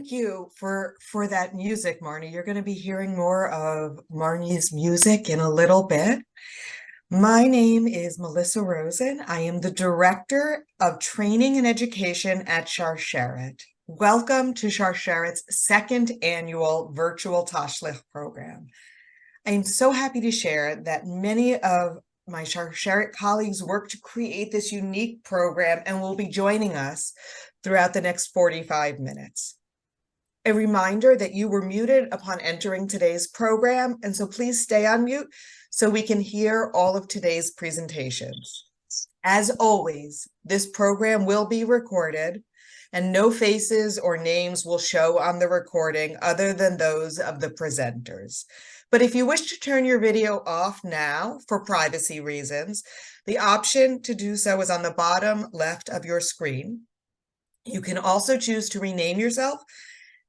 Thank you for that music, Marnie. You're going to be hearing more of Marnie's music in a little bit. My name is Melissa Rosen. I am the Director of Training and Education at Sharsheret. Welcome to Sharsheret's second annual virtual Tashlich program. I am so happy to share that many of my Sharsheret colleagues worked to create this unique program and will be joining us throughout the next 45 minutes. A reminder that you were muted upon entering today's program, and so please stay on mute so we can hear all of today's presentations. As always, this program will be recorded, and no faces or names will show on the recording other than those of the presenters. But if you wish to turn your video off now for privacy reasons, the option to do so is on the bottom left of your screen. You can also choose to rename yourself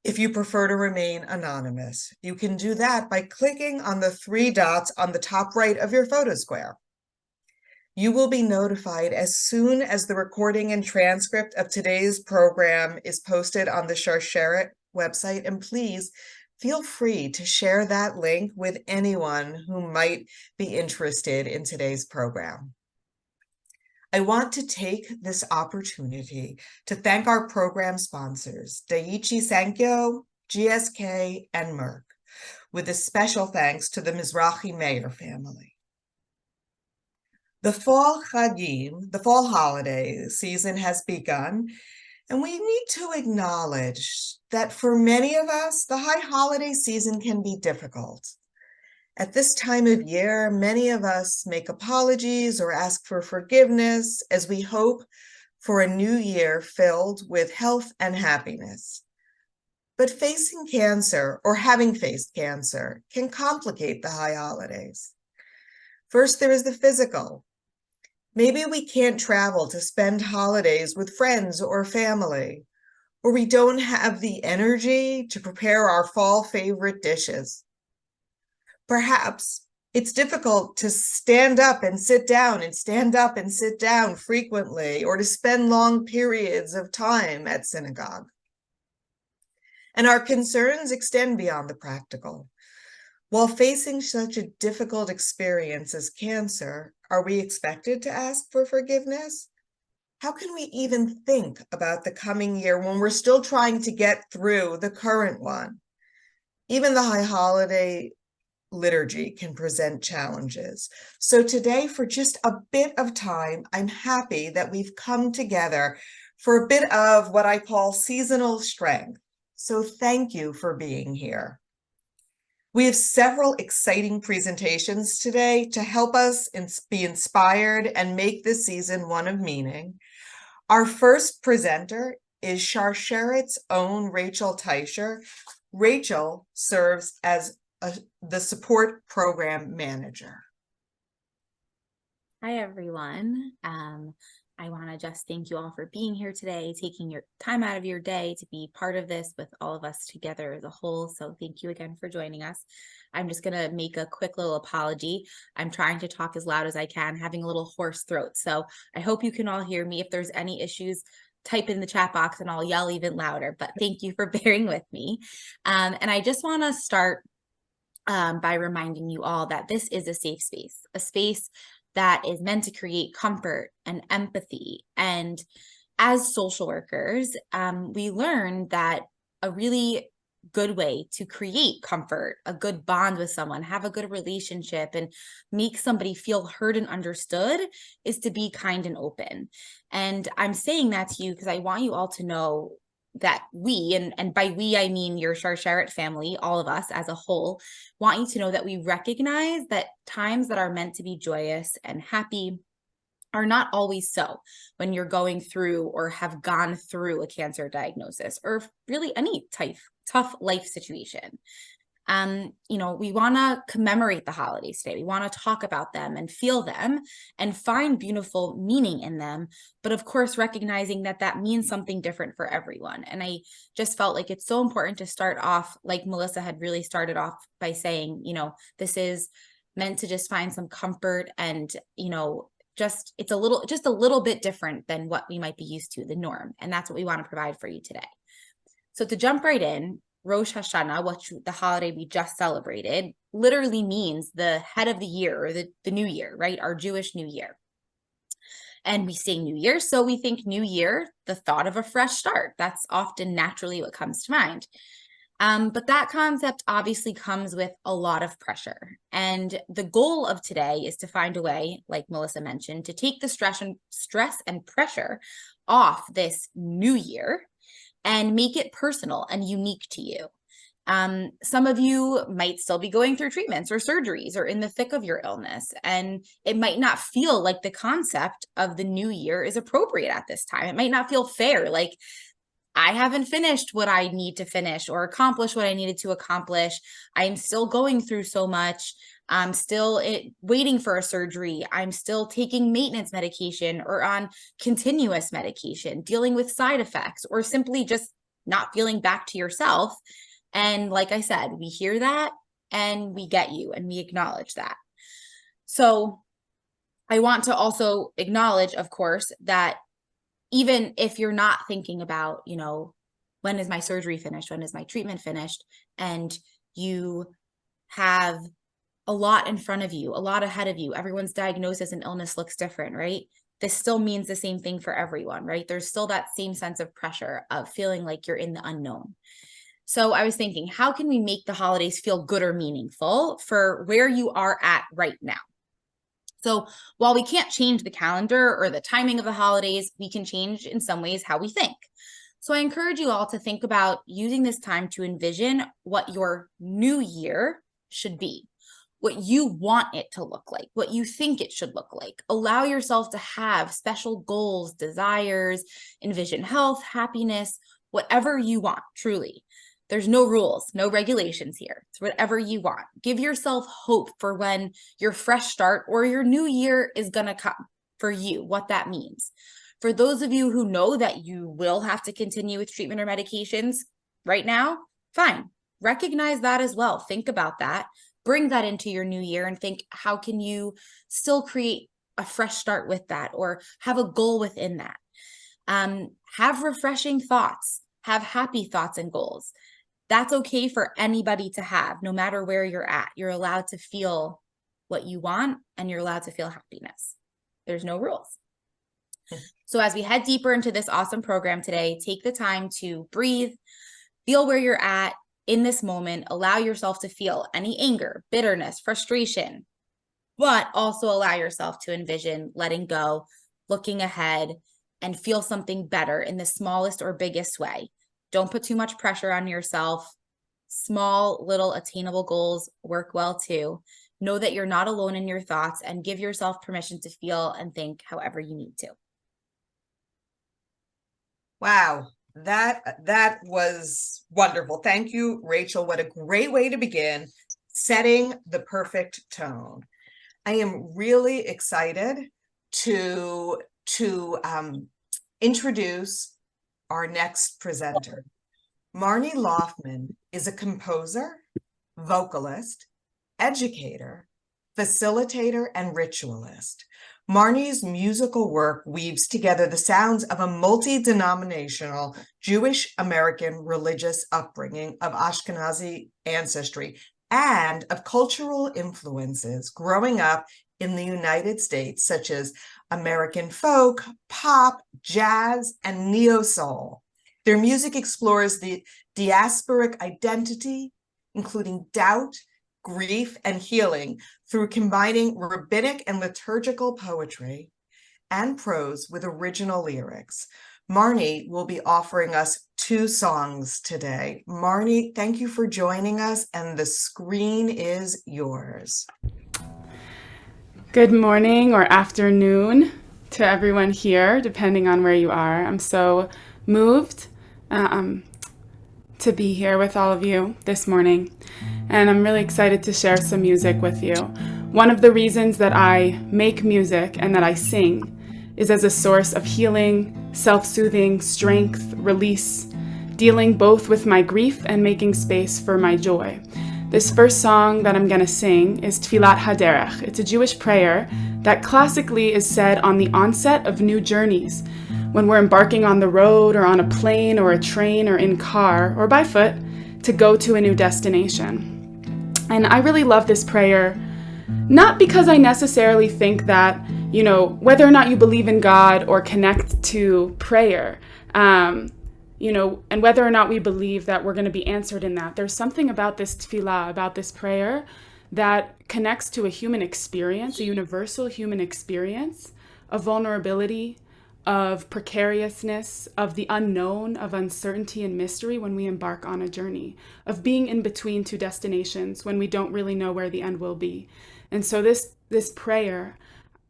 if you prefer to remain anonymous. You can do that by clicking on the three dots on the top right of your photo square. You will be notified as soon as the recording and transcript of today's program is posted on the Sharsheret website, and please feel free to share that link with anyone who might be interested in today's program. I want to take this opportunity to thank our program sponsors, Daiichi Sankyo, GSK, and Merck, with a special thanks to the Mizrahi Meir family. The fall Chagim, the fall holiday season has begun, and we need to acknowledge that for many of us, the high holiday season can be difficult. At this time of year, many of us make apologies or ask for forgiveness as we hope for a new year filled with health and happiness. But facing cancer or having faced cancer can complicate the high holidays. First, there is the physical. Maybe we can't travel to spend holidays with friends or family, or we don't have the energy to prepare our fall favorite dishes. Perhaps it's difficult to stand up and sit down and stand up and sit down frequently, or to spend long periods of time at synagogue. And our concerns extend beyond the practical. While facing such a difficult experience as cancer, are we expected to ask for forgiveness? How can we even think about the coming year when we're still trying to get through the current one? Even the high holiday liturgy can present challenges. So today, for just a bit of time, I'm happy that we've come together for a bit of what I call seasonal strength. So thank you for being here. We have several exciting presentations today to help us be inspired and make this season one of meaning. Our first presenter is Sharsheret's own Rachel Teicher. Rachel serves as the support program manager. Hi, everyone. I want to just thank you all for being here today, taking your time out of your day to be part of this with all of us together as a whole. So thank you again for joining us. I'm just going to make a quick little apology. I'm trying to talk as loud as I can, having a little hoarse throat. So I hope you can all hear me. If there's any issues, type in the chat box and I'll yell even louder. But thank you for bearing with me. And I just want to start by reminding you all that this is a space that is meant to create comfort and empathy. And as social workers, we learn that a really good way to create comfort, a good bond with someone, have a good relationship, and make somebody feel heard and understood is to be kind and open. And I'm saying that to you because I want you all to know that we, and by we, I mean your Sharsheret family, all of us as a whole, want you to know that we recognize that times that are meant to be joyous and happy are not always so when you're going through or have gone through a cancer diagnosis or really any tough life situation. We want to commemorate the holidays today. We want to talk about them and feel them and find beautiful meaning in them. But of course, recognizing that that means something different for everyone. And I just felt like it's so important to start off, like Melissa had really started off by saying, this is meant to just find some comfort and, it's a little bit different than what we might be used to, the norm. And that's what we want to provide for you today. So to jump right in, Rosh Hashanah, the holiday we just celebrated, literally means the head of the year, or the new year, right? Our Jewish New Year. And we say New Year, so we think New Year, the thought of a fresh start. That's often naturally what comes to mind. But that concept obviously comes with a lot of pressure. And the goal of today is to find a way, like Melissa mentioned, to take the stress and pressure off this new year and make it personal and unique to you. Some of you might still be going through treatments or surgeries or in the thick of your illness, and it might not feel like the concept of the new year is appropriate at this time. It might not feel fair, like I haven't finished what I need to finish or accomplished what I needed to accomplish. I'm still going through so much. I'm still waiting for a surgery. I'm still taking maintenance medication or on continuous medication, dealing with side effects, or simply just not feeling back to yourself. And like I said, we hear that and we get you and we acknowledge that. So I want to also acknowledge, of course, that even if you're not thinking about, when is my surgery finished? When is my treatment finished? And you have a lot in front of you, a lot ahead of you. Everyone's diagnosis and illness looks different, right? This still means the same thing for everyone, right? There's still that same sense of pressure of feeling like you're in the unknown. So I was thinking, how can we make the holidays feel good or meaningful for where you are at right now? So while we can't change the calendar or the timing of the holidays, we can change in some ways how we think. So I encourage you all to think about using this time to envision what your new year should be, what you want it to look like, what you think it should look like. Allow yourself to have special goals, desires, envision health, happiness, whatever you want, truly. There's no rules, no regulations here. It's whatever you want. Give yourself hope for when your fresh start or your new year is going to come for you, what that means. For those of you who know that you will have to continue with treatment or medications right now, fine. Recognize that as well. Think about that. Bring that into your new year and think, how can you still create a fresh start with that or have a goal within that? Have refreshing thoughts, have happy thoughts and goals. That's okay for anybody to have, no matter where you're at. You're allowed to feel what you want and you're allowed to feel happiness. There's no rules. So as we head deeper into this awesome program today, take the time to breathe, feel where you're at in this moment, allow yourself to feel any anger, bitterness, frustration, but also allow yourself to envision letting go, looking ahead, and feel something better in the smallest or biggest way. Don't put too much pressure on yourself. Small, little attainable goals work well too. Know that you're not alone in your thoughts and give yourself permission to feel and think however you need to. Wow, that was wonderful. Thank you, Rachel. What a great way to begin, setting the perfect tone. I am really excited to introduce our next presenter. Marnie Loftman is a composer, vocalist, educator, facilitator, and ritualist. Marnie's musical work weaves together the sounds of a multi-denominational Jewish American religious upbringing of Ashkenazi ancestry and of cultural influences growing up in the United States, such as American folk, pop, jazz, and neo-soul. Their music explores the diasporic identity, including doubt, grief, and healing through combining rabbinic and liturgical poetry and prose with original lyrics. Marnie will be offering us 2 songs today. Marnie, thank you for joining us, and the screen is yours. Good morning or afternoon to everyone here, depending on where you are. I'm so moved to be here with all of you this morning, and I'm really excited to share some music with you. One of the reasons that I make music and that I sing is as a source of healing, self-soothing, strength, release, dealing both with my grief and making space for my joy. This first song that I'm going to sing is Tfilat Haderech. It's a Jewish prayer that classically is said on the onset of new journeys, when we're embarking on the road or on a plane or a train or in car or by foot to go to a new destination. And I really love this prayer, not because I necessarily think that, whether or not you believe in God or connect to prayer, and whether or not we believe that we're going to be answered in that, there's something about this tefillah, about this prayer, that connects to a human experience, a universal human experience of vulnerability, of precariousness, of the unknown, of uncertainty and mystery when we embark on a journey, of being in between two destinations when we don't really know where the end will be. And so this prayer,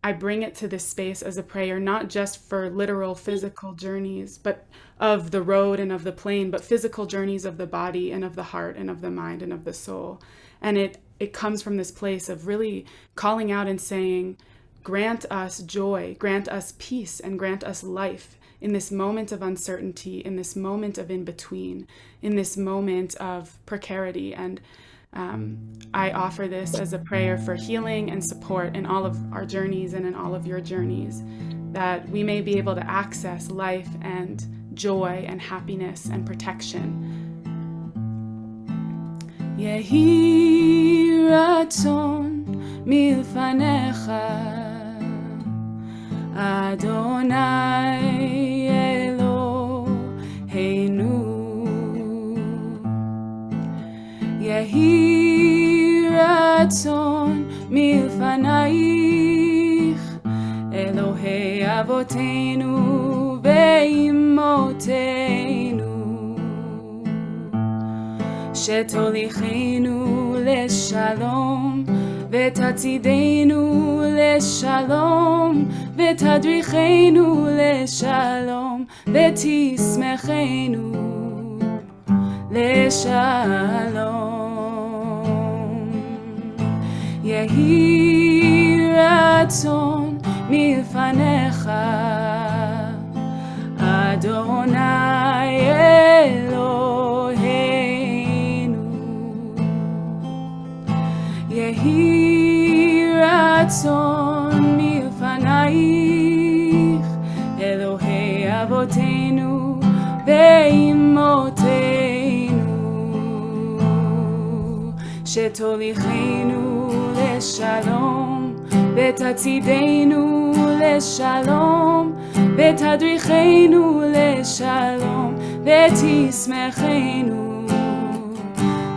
I bring it to this space as a prayer, not just for literal physical journeys, but of the road and of the plane, but physical journeys of the body and of the heart and of the mind and of the soul. And it comes from this place of really calling out and saying, grant us joy, grant us peace, and grant us life in this moment of uncertainty, in this moment of in-between, in this moment of precarity. And I offer this as a prayer for healing and support in all of our journeys and in all of your journeys, that we may be able to access life and joy and happiness and protection. Yehi ratzon milfanecha Adonai Eloheinu Yehi ratzon milfanaich Elohei Avotenu ve'imotenu Shetolichenu leshalom ותצעידנו לשלום, ותדריכנו לשלום, ותשמחנו לשלום. יהי רצון מלפניך, אדוני אלוהינו. יהי רצון מלפנייך, אלוהי אבותינו ואימותינו, שתוליכנו לשלום, ותצעידנו לשלום, ותדריכנו לשלום, ותשמחנו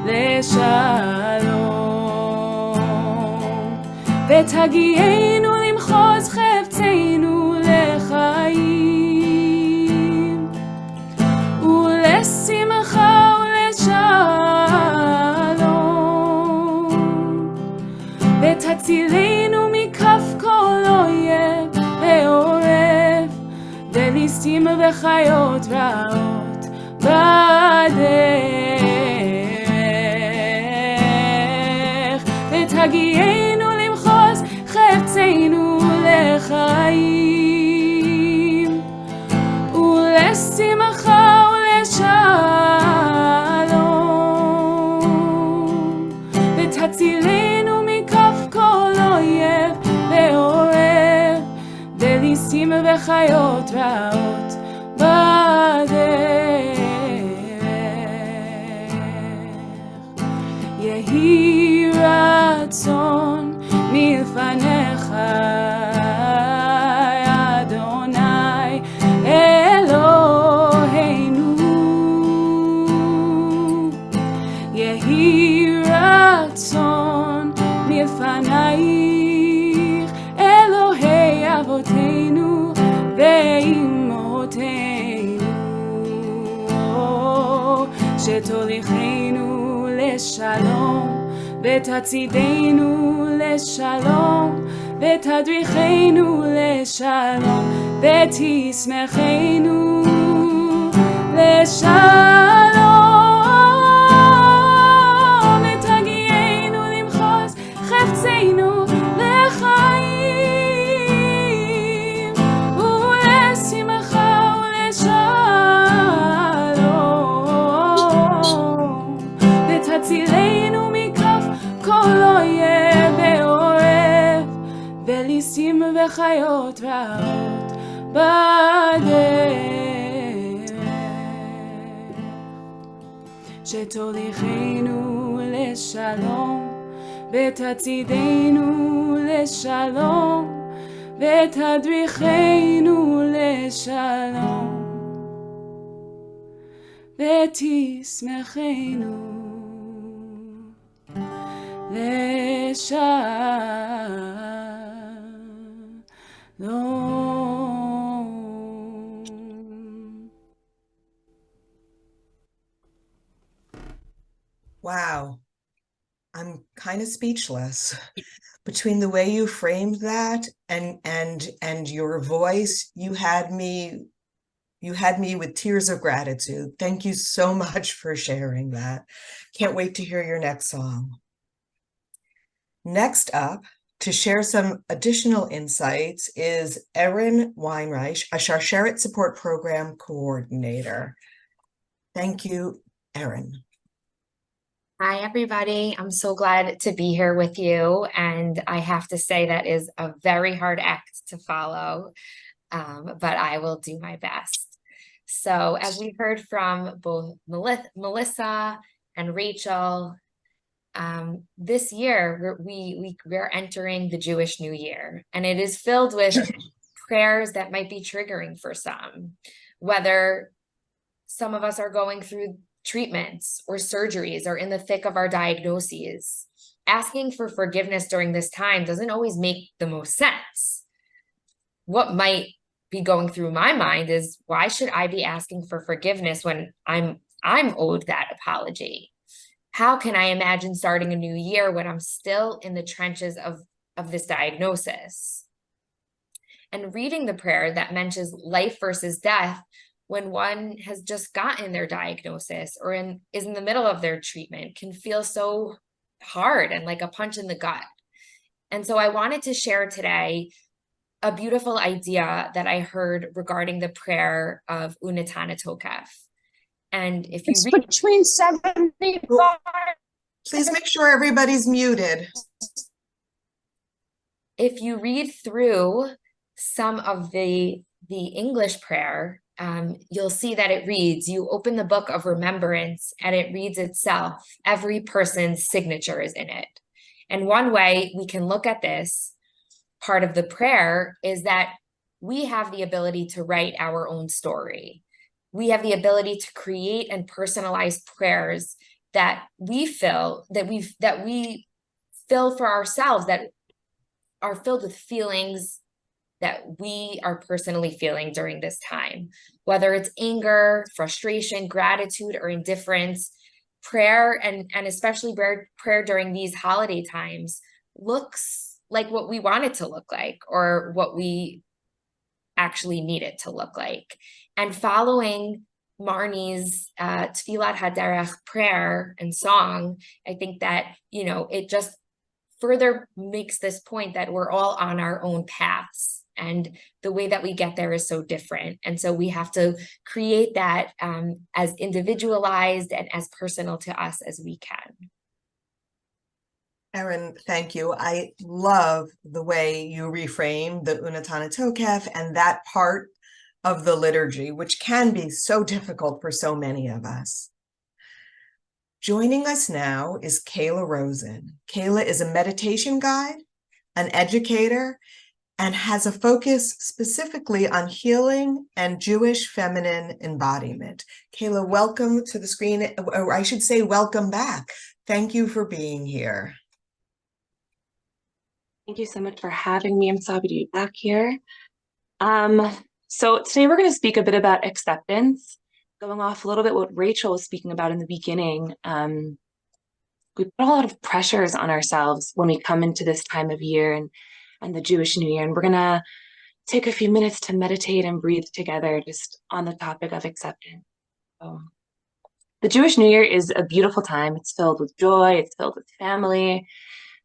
לשלום. ותגיענו למחוז חפצנו לחיים, ולשמחה ולשלום, ותצילנו מכף כל אויב ועורב, וליסטים וחיות רעות בדרך, ותגיענו חפצנו לחיים, ולשמחה ולשלום, ותצילנו מכף כל אויב ועורב, וליסטים וחיות רעות בדרך. יהי רצון מלפניך, אדוני אלוהינו. יהי רצון מלפנייך, אלוהי אבותינו ואימותינו, שתוליכנו לשלום, ותצעידנו לשלום, ותדריכנו לשלום, ותשמחנו לשלום, ותגיענו למחוז חפצנו לחיים, ולשמחה ולשלום, ותצילנו כל אויב ועורב, וליסטים וחיות רעות בדרך, שתוליכנו לשלום, ותצעידנו לשלום, ותדריכנו לשלום, ותשמחנו לשלום. Wow, I'm kind of speechless. Between the way you framed that and your voice, you had me with tears of gratitude. Thank you so much for sharing that. Can't wait to hear your next song. Next up, to share some additional insights, is Erin Weinreich, a Sharsheret Support Program Coordinator. Thank you, Erin. Hi, everybody. I'm so glad to be here with you. And I have to say that is a very hard act to follow, but I will do my best. So as we heard from both Melissa and Rachel, this year we're entering the Jewish New Year, and it is filled with prayers that might be triggering for some, whether some of us are going through treatments or surgeries or in the thick of our diagnoses. Asking for forgiveness during this time doesn't always make the most sense. What might be going through my mind is, why should I be asking for forgiveness when I'm owed that apology? How can I imagine starting a new year when I'm still in the trenches of this diagnosis? And reading the prayer that mentions life versus death when one has just gotten their diagnosis or is in the middle of their treatment can feel so hard and like a punch in the gut. And so I wanted to share today a beautiful idea that I heard regarding the prayer of Unatana Tokef. And if you It's read between 75. Please make sure everybody's muted. if you read through some of the English prayer, you'll see that it reads, you open the book of remembrance and it reads itself. Every person's signature is in it. And one way we can look at this part of the prayer is that we have the ability to write our own story. We have the ability to create and personalize prayers that we fill, that we fill for ourselves, that are filled with feelings that we are personally feeling during this time, whether it's anger, frustration, gratitude, or indifference. Prayer, and especially prayer during these holiday times, looks like what we want it to look like, or what we actually need it to look like. And following Marnie's Tfilat Haderech prayer and song, I think that, it just further makes this point that we're all on our own paths, and the way that we get there is so different. And so we have to create that as individualized and as personal to us as we can. Erin, thank you. I love the way you reframe the Unatana Tokef and that part of the liturgy, which can be so difficult for so many of us. Joining us now is Kayla Rosen. Kayla is a meditation guide, an educator, and has a focus specifically on healing and Jewish feminine embodiment. Kayla, welcome to the screen, or I should say welcome back. Thank you for being here. Thank you so much for having me. I'm so happy to be back here. So today we're going to speak a bit about acceptance, going off a little bit what Rachel was speaking about in the beginning. We put a lot of pressures on ourselves when we come into this time of year and the Jewish New Year, and we're going to take a few minutes to meditate and breathe together just on the topic of acceptance. So, the Jewish New Year is a beautiful time. It's filled with joy, it's filled with family,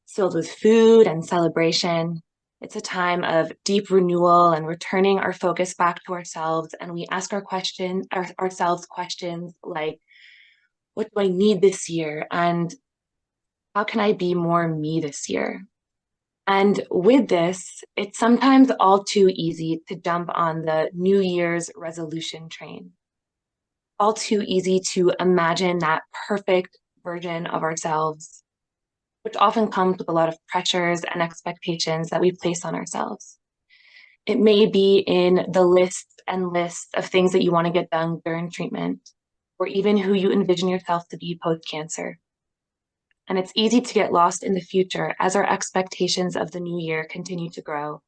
it's filled with food and celebration. It's a time of deep renewal and returning our focus back to ourselves, and we ask ourselves questions like, what do I need this year? And how can I be more me this year? And with this, it's sometimes all too easy to jump on the New Year's resolution train. All too easy to imagine that perfect version of ourselves, which often comes with a lot of pressures and expectations that we place on ourselves. It may be in the lists and lists of things that you want to get done during treatment, or even who you envision yourself to be post-cancer. And it's easy to get lost in the future as our expectations of the new year continue to grow,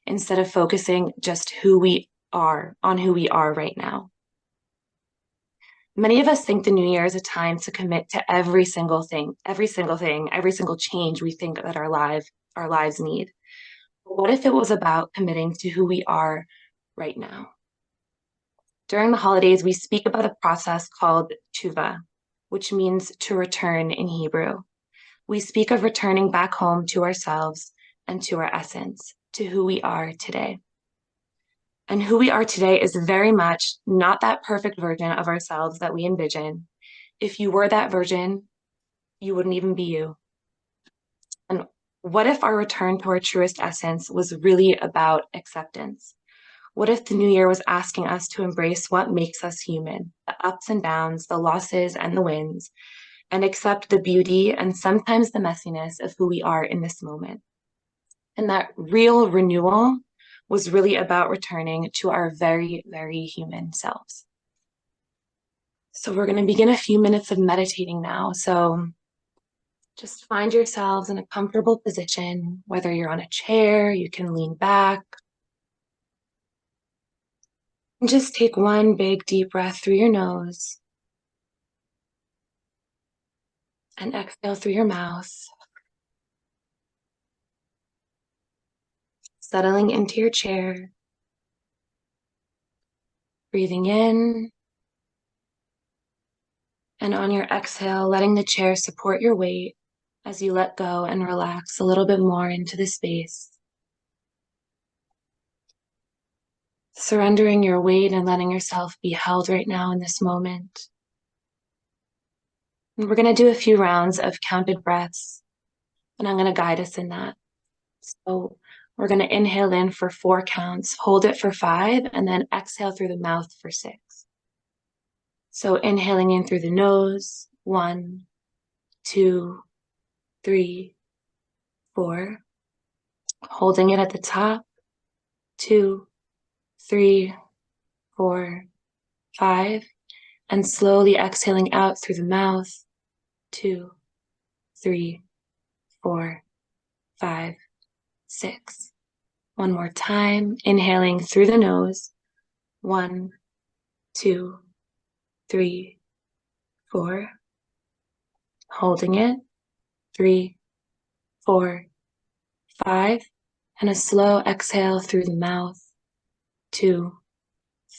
instead of focusing just on who we are right now. Many of us think the new year is a time to commit to every single thing, every single change we think that our lives need. But what if it was about committing to who we are right now? During the holidays, we speak about a process called tshuva, which means to return in Hebrew. We speak of returning back home to ourselves and to our essence, to who we are today. And who we are today is very much not that perfect version of ourselves that we envision. If you were that version, you wouldn't even be you. And what if our return to our truest essence was really about acceptance? What if the new year was asking us to embrace what makes us human, the ups and downs, the losses and the wins, and accept the beauty and sometimes the messiness of who we are in this moment? And that real renewal was really about returning to our very, very human selves. So we're going to begin a few minutes of meditating now. So just find yourselves in a comfortable position, whether you're on a chair, you can lean back. And just take one big deep breath through your nose and exhale through your mouth. Settling into your chair, breathing in, and on your exhale, letting the chair support your weight as you let go and relax a little bit more into the space. Surrendering your weight and letting yourself be held right now in this moment. And we're going to do a few rounds of counted breaths, and I'm going to guide us in that. So we're going to inhale in for 4 counts, hold it for 5, and then exhale through the mouth for 6. So inhaling in through the nose, 1, 2, 3, 4. Holding it at the top, 2, 3, 4, 5. And slowly exhaling out through the mouth, 2, 3, 4, 5, 6. One more time, inhaling through the nose, 1, 2, 3, 4. Holding it, 3, 4, 5. And a slow exhale through the mouth, 2,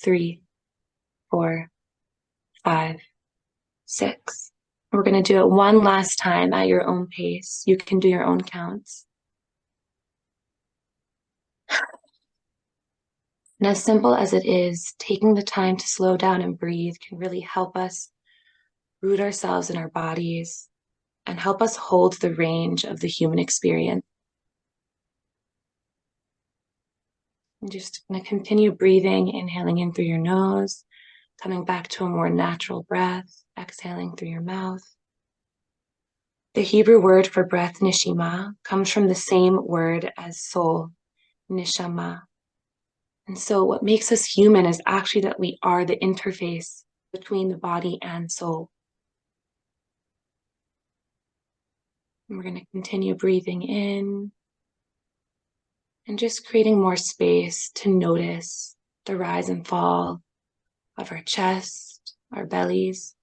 3, 4, 5, 6. We're going to do it one last time at your own pace. You can do your own counts. And as simple as it is, taking the time to slow down and breathe can really help us root ourselves in our bodies and help us hold the range of the human experience. I'm just going to continue breathing, inhaling in through your nose, coming back to a more natural breath, exhaling through your mouth. The Hebrew word for breath, neshima, comes from the same word as soul, neshama. And so what makes us human is actually that we are the interface between the body and soul. And we're going to continue breathing in and just creating more space to notice the rise and fall of our chest, our bellies.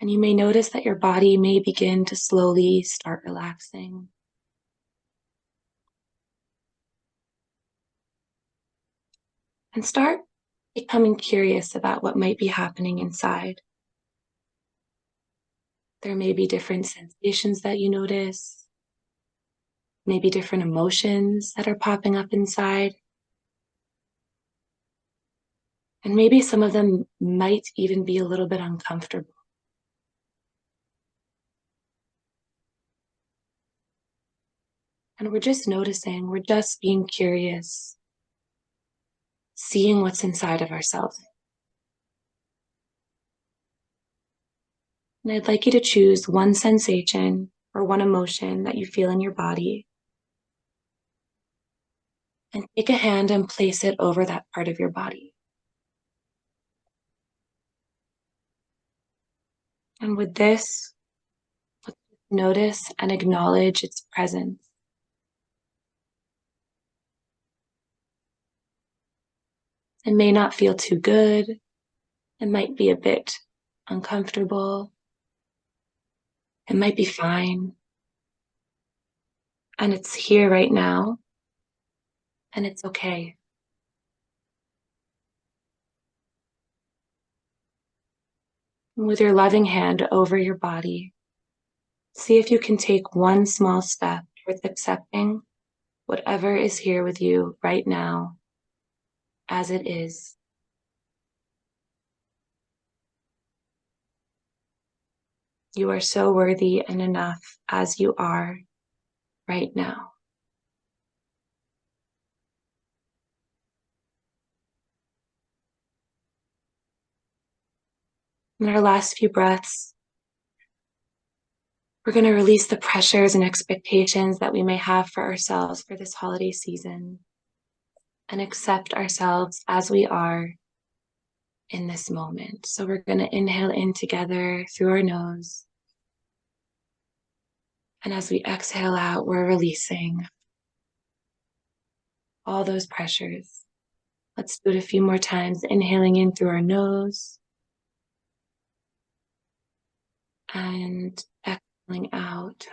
And you may notice that your body may begin to slowly start relaxing. And start becoming curious about what might be happening inside. There may be different sensations that you notice, maybe different emotions that are popping up inside. And maybe some of them might even be a little bit uncomfortable. And we're just noticing, we're just being curious, seeing what's inside of ourselves. And I'd like you to choose one sensation or one emotion that you feel in your body. And take a hand and place it over that part of your body. And with this, notice and acknowledge its presence. It may not feel too good. It might be a bit uncomfortable. It might be fine. And it's here right now. And it's okay. And with your loving hand over your body, see if you can take one small step towards accepting whatever is here with you right now as it is. You are so worthy and enough as you are right now. In our last few breaths, we're going to release the pressures and expectations that we may have for ourselves for this holiday season and accept ourselves as we are in this moment. So we're going to inhale in together through our nose. And as we exhale out, we're releasing all those pressures. Let's do it a few more times, inhaling in through our nose and exhaling out.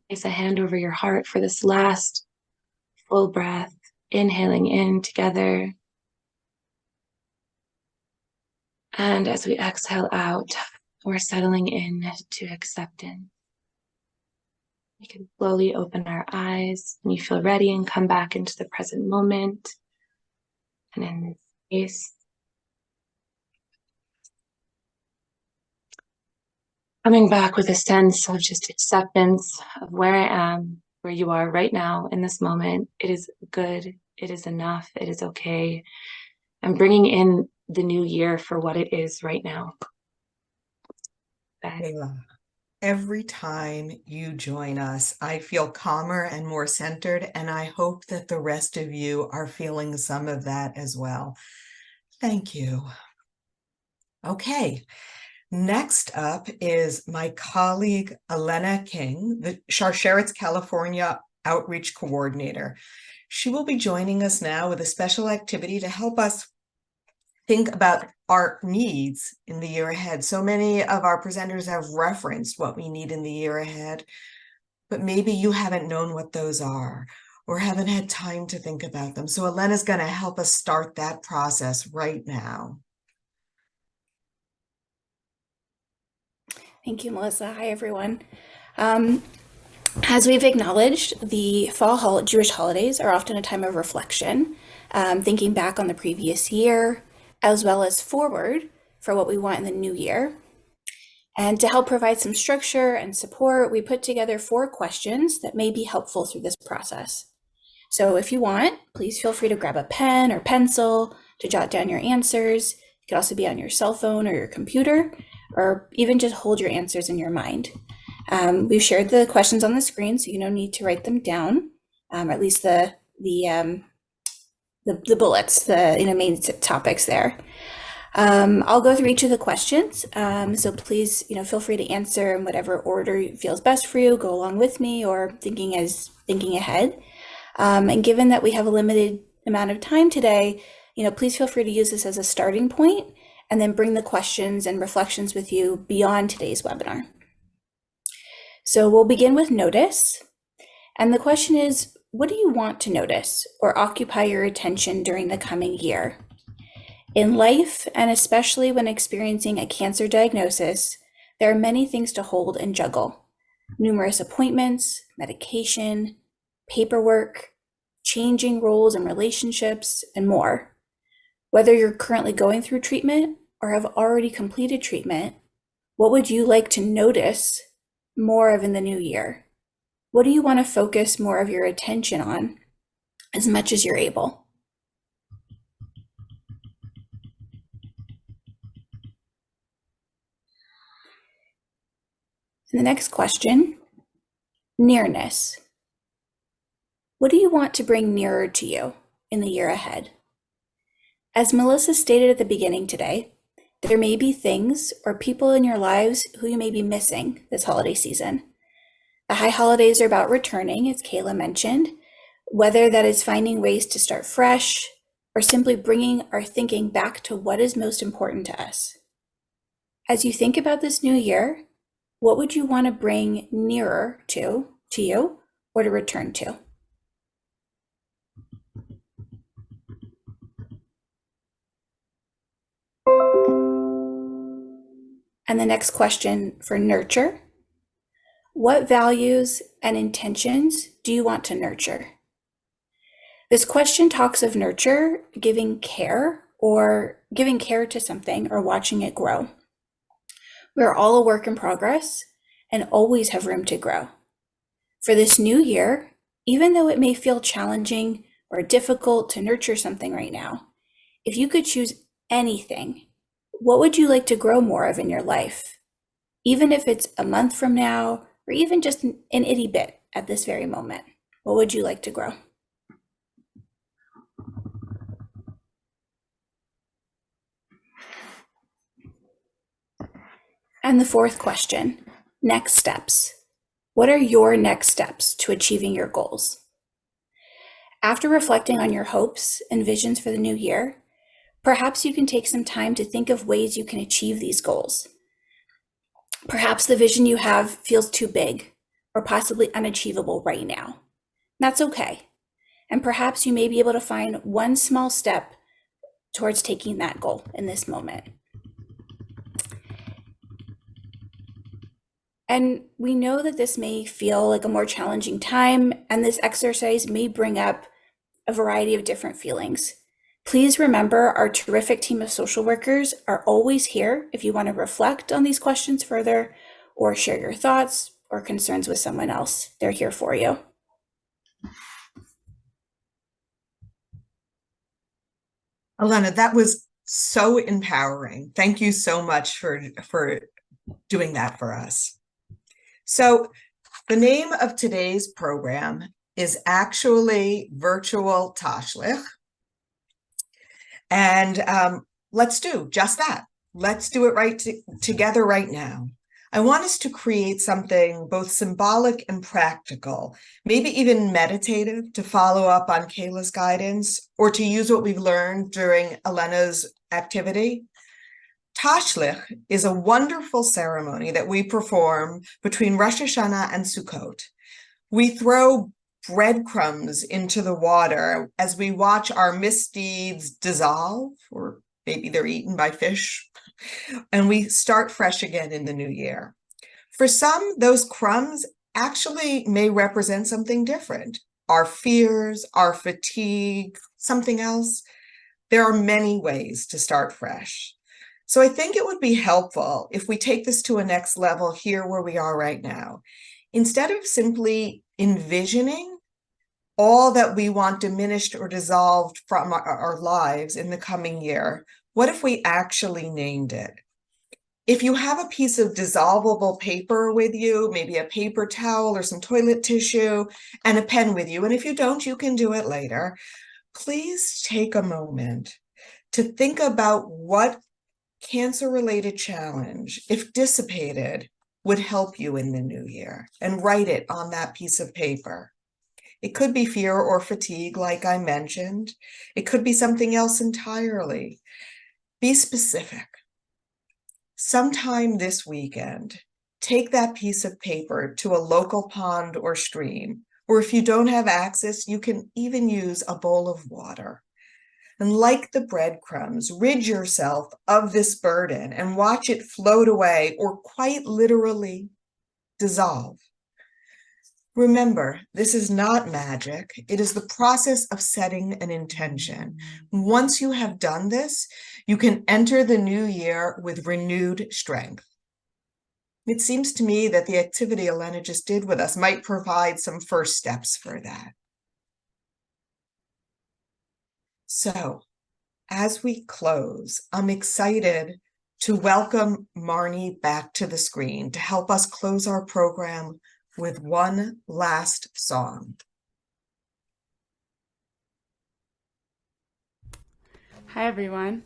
Place a hand over your heart for this last full breath, inhaling in together. And as we exhale out, we're settling in to acceptance. We can slowly open our eyes when you feel ready and come back into the present moment and in this space. Coming back with a sense of just acceptance of where I am, where you are right now in this moment. It is good. It is enough. It is okay. I'm bringing in the new year for what it is right now. Kayla, every time you join us, I feel calmer and more centered, and I hope that the rest of you are feeling some of that as well. Thank you. Okay. Next up is my colleague, Elena King, the Sharsheret, California Outreach Coordinator. She will be joining us now with a special activity to help us think about our needs in the year ahead. So many of our presenters have referenced what we need in the year ahead, but maybe you haven't known what those are or haven't had time to think about them. So Elena's going to help us start that process right now. Thank you, Melissa. Hi, everyone. As we've acknowledged, the Jewish holidays are often a time of reflection, thinking back on the previous year, as well as forward for what we want in the new year. And to help provide some structure and support, we put together 4 questions that may be helpful through this process. So if you want, please feel free to grab a pen or pencil to jot down your answers. It could also be on your cell phone or your computer, or even just hold your answers in your mind. We've shared the questions on the screen, so you don't need to write them down, or at least the bullets, the main topics there. I'll go through each of the questions, so please feel free to answer in whatever order feels best for you. Go along with me or thinking ahead. And given that we have a limited amount of time today, please feel free to use this as a starting point and then bring the questions and reflections with you beyond today's webinar. So we'll begin with notice. And the question is, what do you want to notice or occupy your attention during the coming year? In life, and especially when experiencing a cancer diagnosis, there are many things to hold and juggle. Numerous appointments, medication, paperwork, changing roles and relationships, and more. Whether you're currently going through treatment or have already completed treatment, what would you like to notice more of in the new year? What do you want to focus more of your attention on as much as you're able? And the next question, nearness. What do you want to bring nearer to you in the year ahead? As Melissa stated at the beginning today, there may be things or people in your lives who you may be missing this holiday season. The high holidays are about returning, as Kayla mentioned, whether that is finding ways to start fresh or simply bringing our thinking back to what is most important to us. As you think about this new year, what would you want to bring nearer to you or to return to? And the next question for nurture. What values and intentions do you want to nurture? This question talks of nurture, giving care to something or watching it grow. We're all a work in progress and always have room to grow. For this new year, even though it may feel challenging or difficult to nurture something right now, if you could choose anything, what would you like to grow more of in your life? Even if it's a month from now, or even just an itty bit at this very moment, what would you like to grow? And the fourth question, next steps. What are your next steps to achieving your goals? After reflecting on your hopes and visions for the new year, perhaps you can take some time to think of ways you can achieve these goals. Perhaps the vision you have feels too big or possibly unachievable right now. That's okay. And perhaps you may be able to find one small step towards taking that goal in this moment. And we know that this may feel like a more challenging time, and this exercise may bring up a variety of different feelings. Please remember our terrific team of social workers are always here if you want to reflect on these questions further or share your thoughts or concerns with someone else. They're here for you. Elena, that was so empowering. Thank you so much for doing that for us. So the name of today's program is actually Virtual Tashlich. And let's do just that. Let's do it together right now. I want us to create something both symbolic and practical, maybe even meditative, to follow up on Kayla's guidance or to use what we've learned during Elena's activity. Tashlich is a wonderful ceremony that we perform between Rosh Hashanah and Sukkot. We throw breadcrumbs into the water as we watch our misdeeds dissolve, or maybe they're eaten by fish, and we start fresh again in the new year. For some, those crumbs actually may represent something different, our fears, our fatigue, something else. There are many ways to start fresh. So I think it would be helpful if we take this to a next level here where we are right now. Instead of simply envisioning all that we want diminished or dissolved from our lives in the coming year, what if we actually named it? If you have a piece of dissolvable paper with you, maybe a paper towel or some toilet tissue and a pen with you, and if you don't, you can do it later, please take a moment to think about what cancer-related challenge, if dissipated, would help you in the new year, and write it on that piece of paper. It could be fear or fatigue, like I mentioned. It could be something else entirely. Be specific. Sometime this weekend, take that piece of paper to a local pond or stream, or if you don't have access, you can even use a bowl of water. And like the breadcrumbs, rid yourself of this burden and watch it float away or quite literally dissolve. Remember, this is not magic. It is the process of setting an intention. Once you have done this, you can enter the new year with renewed strength. It seems to me that the activity Elena just did with us might provide some first steps for that. So, as we close, I'm excited to welcome Marnie back to the screen to help us close our program with one last song. Hi, everyone.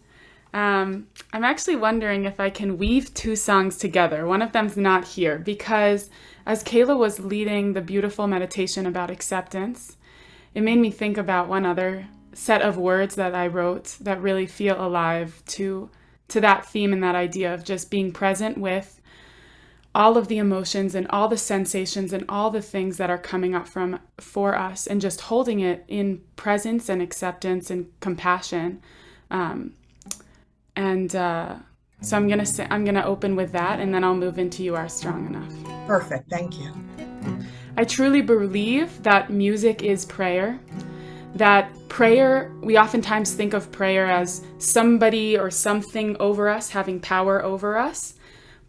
I'm actually wondering if I can weave two songs together. One of them's not here because as Kayla was leading the beautiful meditation about acceptance, it made me think about one other set of words that I wrote that really feel alive to that theme and that idea of just being present with all of the emotions and all the sensations and all the things that are coming up for us, and just holding it in presence and acceptance and compassion. So I'm gonna open with that, and then I'll move into "You Are Strong Enough." Perfect, thank you. I truly believe that music is prayer. That prayer, we oftentimes think of prayer as somebody or something over us having power over us.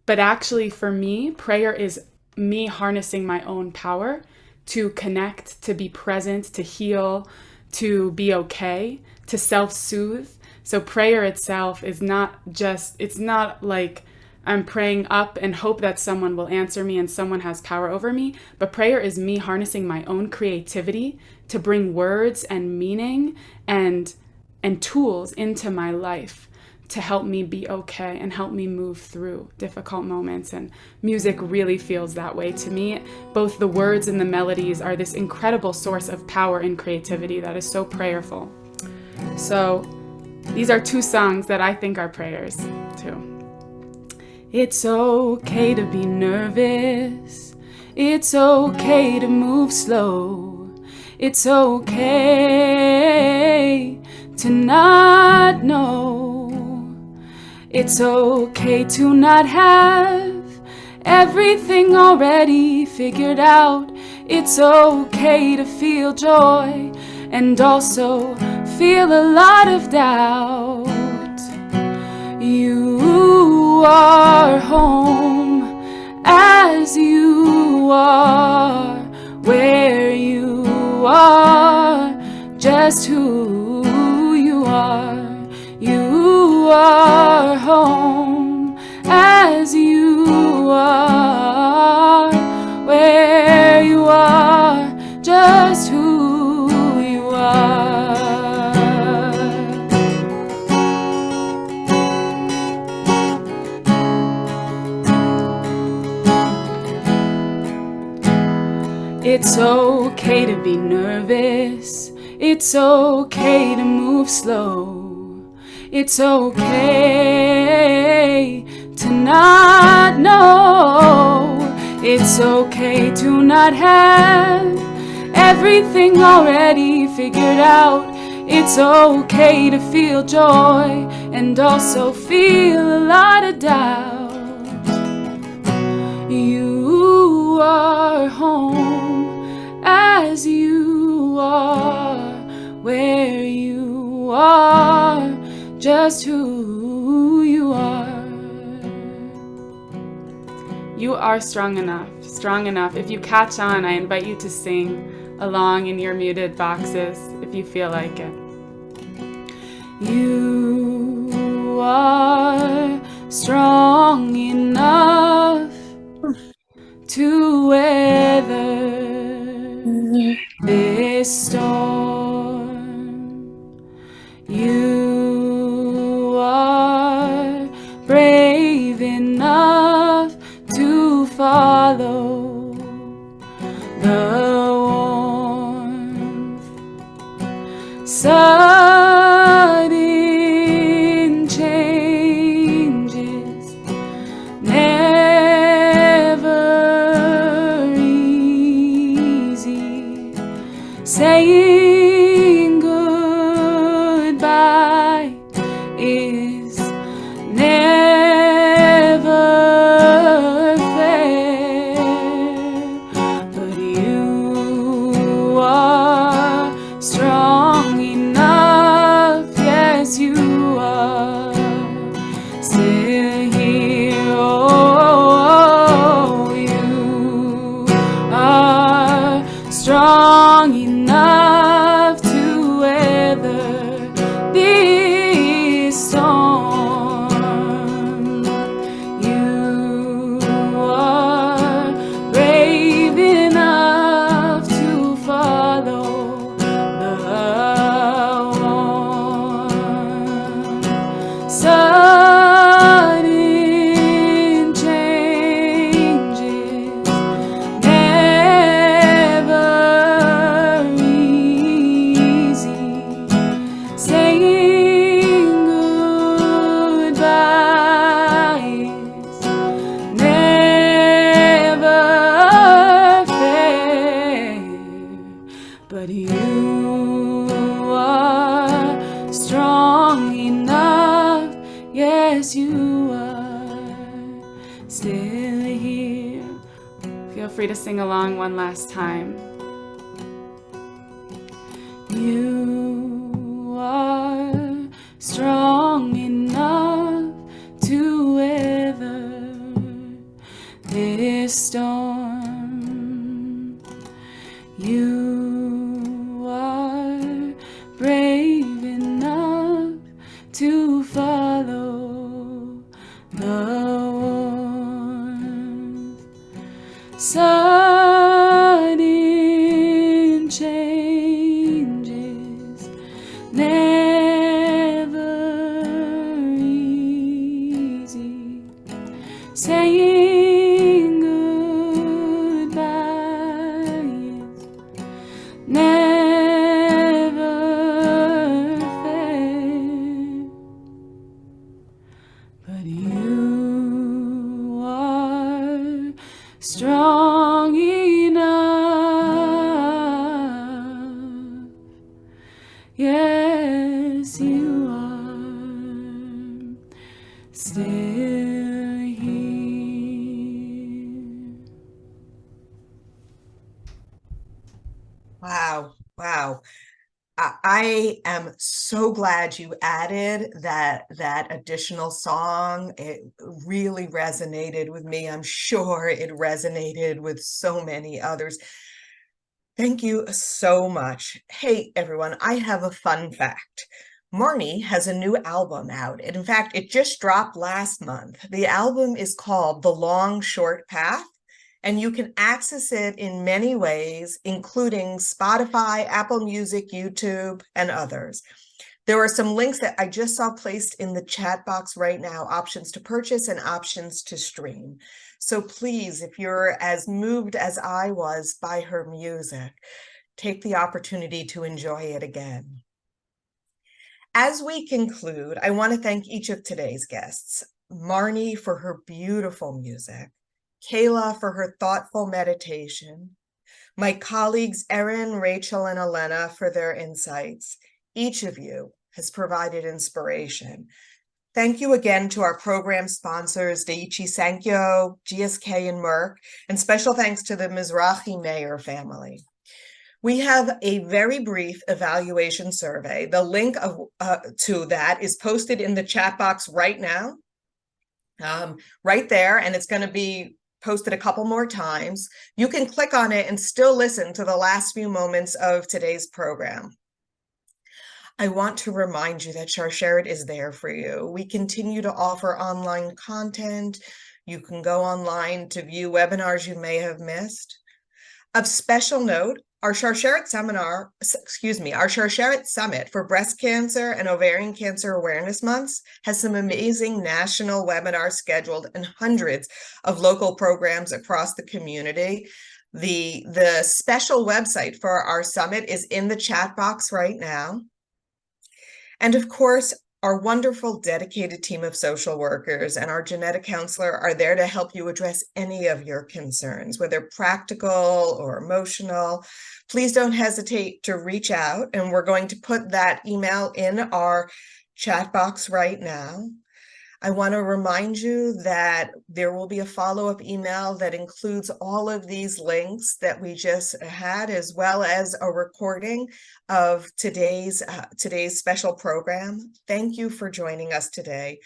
But actually, for me, prayer is me harnessing my own power to connect, to be present, to heal, to be okay, to self-soothe. So prayer itself is it's not like I'm praying up and hope that someone will answer me and someone has power over me. But prayer is me harnessing my own creativity to bring words and meaning and tools into my life to help me be okay and help me move through difficult moments. And music really feels that way to me. Both the words and the melodies are this incredible source of power and creativity that is so prayerful. So these are two songs that I think are prayers too. It's okay to be nervous. It's okay to move slow. It's okay to not know. It's okay to not have everything already figured out. It's okay to feel joy and also feel a lot of doubt. You are home as you are, where you are, just who you are. You are home as you are, where you are, just who you are. It's okay to be nervous. It's okay to move slow. It's okay to not know. It's okay to not have everything already figured out. It's okay to feel joy and also feel a lot of doubt. You are home as you are, where you are, just who you are. You are strong enough, strong enough. If you catch on, I invite you to sing along in your muted boxes if you feel like it. You are strong enough to weather this storm. You are brave enough to follow the warmth. Sudden changes never easy. Saying goodbye is never fair. still here. Feel free to sing along one last time. You are strong enough to weather this storm. You are brave enough to follow the warmth. Sudden changes never easy. Saying goodbye is never fair, but you are strong enough. Yes, you are still here. Wow, wow. I am so glad you added that additional song. It really resonated with me. I'm sure it resonated with so many others. Thank you so much. Hey, everyone, I have a fun fact. Marnie has a new album out. And in fact, it just dropped last month. The album is called The Long Short Path, and you can access it in many ways, including Spotify, Apple Music, YouTube, and others. There are some links that I just saw placed in the chat box right now, options to purchase and options to stream. So please, if you're as moved as I was by her music, take the opportunity to enjoy it again. As we conclude, I want to thank each of today's guests, Marnie for her beautiful music, Kayla for her thoughtful meditation, my colleagues Erin, Rachel, and Elena for their insights. Each of you has provided inspiration. Thank you again to our program sponsors, Daiichi Sankyo, GSK, and Merck, and special thanks to the Mizrahi Mayer family. We have a very brief evaluation survey. The link to that is posted in the chat box right now, right there, and it's going to be posted a couple more times. You can click on it and still listen to the last few moments of today's program. I want to remind you that Sharsheret is there for you. We continue to offer online content. You can go online to view webinars you may have missed. Of special note, our Sharsheret Summit for Breast Cancer and Ovarian Cancer Awareness Months has some amazing national webinars scheduled and hundreds of local programs across the community. The special website for our summit is in the chat box right now. And of course, our wonderful dedicated team of social workers and our genetic counselor are there to help you address any of your concerns, whether practical or emotional. Please don't hesitate to reach out, and we're going to put that email in our chat box right now. I want to remind you that there will be a follow-up email that includes all of these links that we just had, as well as a recording of today's special program. Thank you for joining us today.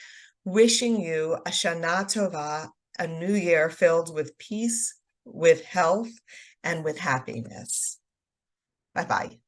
Wishing you a Shana Tova, a new year filled with peace, with health, and with happiness. Bye-bye.